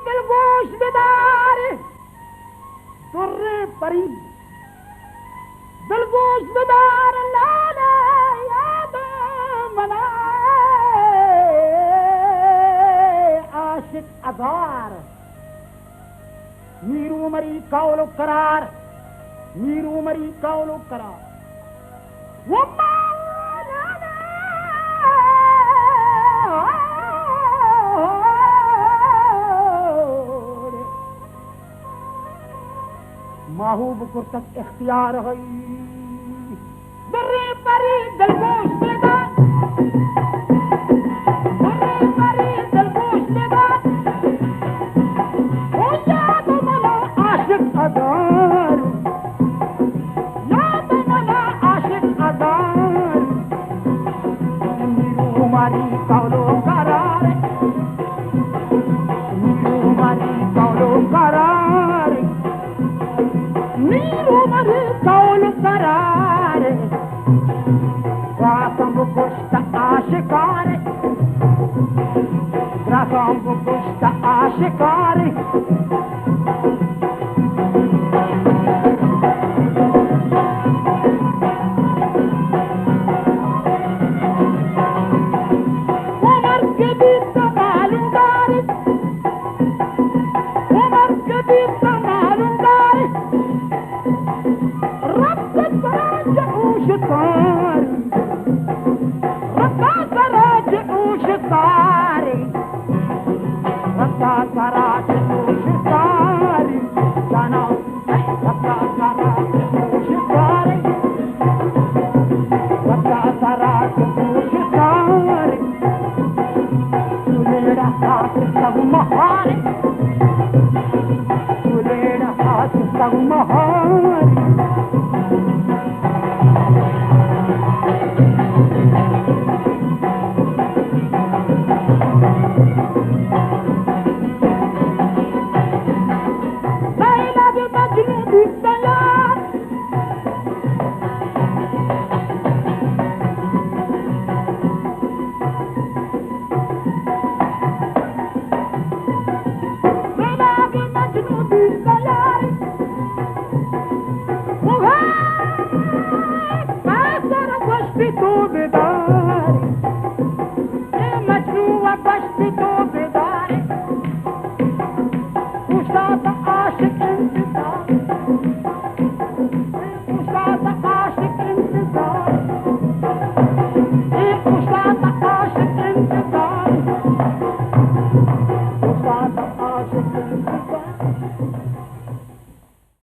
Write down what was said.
दिलगोश बेदार दुर्रे परी दिलगोश बेदार लाले याद मनाए आशिक अदार नीरू मरी कौलो करार नीरू मरी कौलो करार वो महबूब को तक इख्तियार है दुर्रे परी दिलगोश बेदार दुर्रे परी दिलगोश बेदार ओ याद मला आशिक अदार याद मला आशिक अदार नीरू मारी कौलो करार नीरू मारी कौलो करार नीरू मरी कौल करार ग्रासम गुष्ट आशिकार ग्रासम गुष्ट आशिकार उमर के बीच मालूमदार उमर के बीच मालूमदार उशतार रब्बा सराज उशतार रब्बा सराज उशतार जाना रब्बा सराज उशतार रब्बा सराज उशतार तुलेड़ा हाथ सब महार तुलेड़ा हाथ सब महार